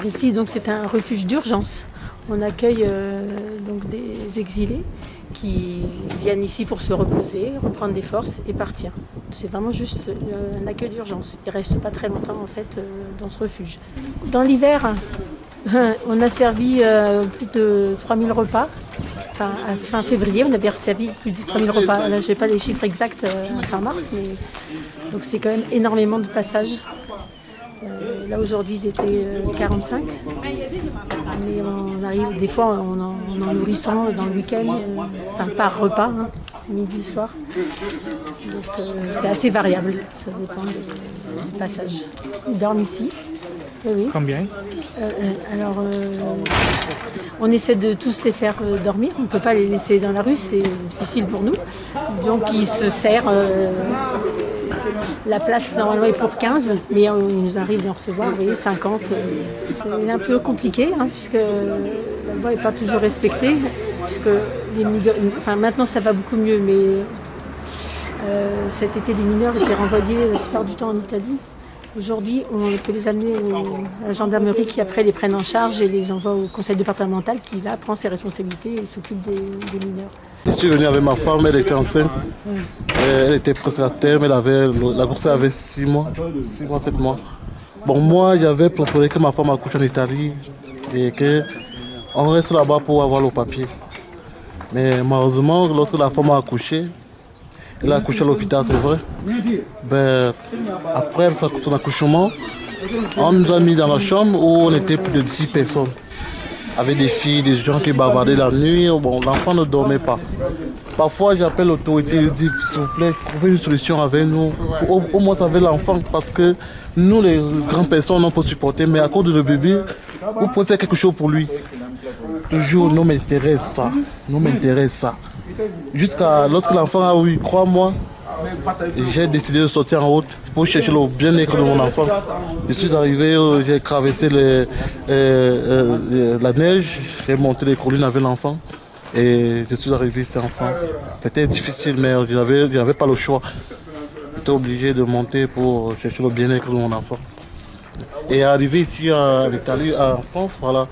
Ici, donc, c'est un refuge d'urgence. On accueille donc des exilés qui viennent ici pour se reposer, reprendre des forces et partir. C'est vraiment juste un accueil d'urgence. Ils ne restent pas très longtemps en fait dans ce refuge. Dans l'hiver, on a servi plus de 3000 repas. Enfin, à fin février, on a bien servi plus de 3000 repas. Là, je n'ai pas les chiffres exacts à fin mars, mais donc c'est quand même énormément de passages. Là aujourd'hui ils étaient 45, mais on arrive des fois en nourrissant dans le week-end, enfin par repas, midi, soir. Donc c'est assez variable, ça dépend du passage. Ils dorment ici. Oui. Combien? Alors on essaie de tous les faire dormir, on ne peut pas les laisser dans la rue, c'est difficile pour nous. Donc ils se serrent. La place normalement est pour 15, mais il nous arrive d'en recevoir 50. C'est un peu compliqué, puisque la loi n'est pas toujours respectée. Puisque maintenant ça va beaucoup mieux, mais cet été les mineurs étaient renvoyés la plupart du temps en Italie. Aujourd'hui, on peut les amener à la gendarmerie qui après les prennent en charge et les envoie au conseil départemental qui là prend ses responsabilités et s'occupe des mineurs. Je suis venu avec ma femme, elle était enceinte. Elle était presque à terme, la grossesse avait 6 mois, 7 mois. Bon, moi, j'avais proposé que ma femme accouche en Italie et qu'on reste là-bas pour avoir le papier. Mais malheureusement, lorsque la femme a accouché, elle a accouché à l'hôpital, c'est vrai. Après son accouchement, on nous a mis dans la chambre où on était plus de 10 personnes. Avec des filles, des gens qui bavardaient la nuit. Bon, l'enfant ne dormait pas. Parfois, j'appelle l'autorité, je dis, s'il vous plaît, trouvez une solution avec nous. Au moins avec l'enfant, parce que nous, les grandes personnes, on peut supporter, mais à cause de le bébé, vous pouvez faire quelque chose pour lui. Toujours, nous m'intéresse ça. Nous m'intéresse ça. Jusqu'à lorsque l'enfant a eu 3 mois, j'ai décidé de sortir en route pour chercher le bien-être de mon enfant. Je suis arrivé, j'ai traversé la neige, j'ai monté les collines avec l'enfant et je suis arrivé ici en France. C'était difficile, mais je n'avais pas le choix. J'étais obligé de monter pour chercher le bien-être de mon enfant. Et arrivé ici en Italie, en France, voilà,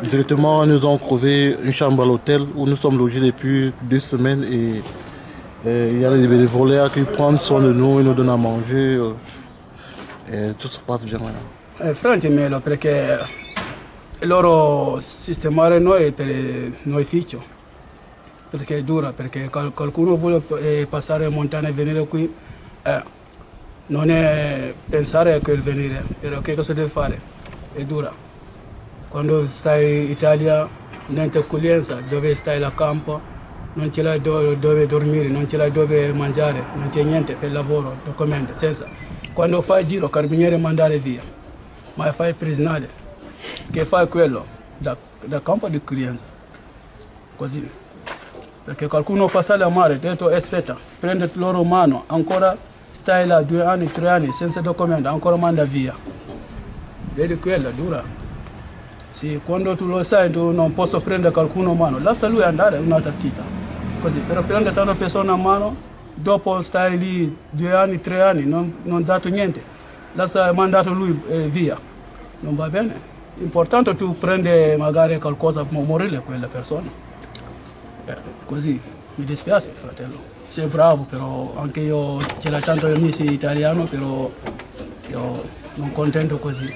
directement nous avons trouvé une chambre à l'hôtel où nous sommes logés depuis 2 semaines et il y a des bénévoles qui prennent soin de nous, ils nous donnent à manger et tout se passe bien. Francamente, perché il loro sistemare noi per noi ufficio, perché è dura, perché qualcuno vuole passare in montagna e venire qui, non è pensare a quel venire, però che cosa deve fare? È dura. Quando stai in Italia, niente accoglienza, dove stai a campo, non ce l'hai dove dormire, non ce l'hai dove mangiare, non c'è niente per lavoro, documenti, senza. Quando fai giro, carabinieri mandare via, ma fai prigioniero, che fai quello, da campo di accoglienza, così. Perché qualcuno passa la mare, detto aspetta, prende il loro mano, ancora stai là 2 anni, 3 anni, senza documenti, ancora manda via. Vedi quello, dura. Sì, quando tu lo sai, tu non posso prendere qualcuno a mano, lascia lui andare un'altra chita. Così, però prendere tante persone a mano, dopo stai lì 2 anni, 3 anni, non dato niente, lascia mandato lui via. Non va bene. L'importante è tu prendi magari qualcosa per morire quella persona. Così, mi dispiace fratello. Sei bravo, però anche io ce l'ho tanto amici italiani, però io non contento così.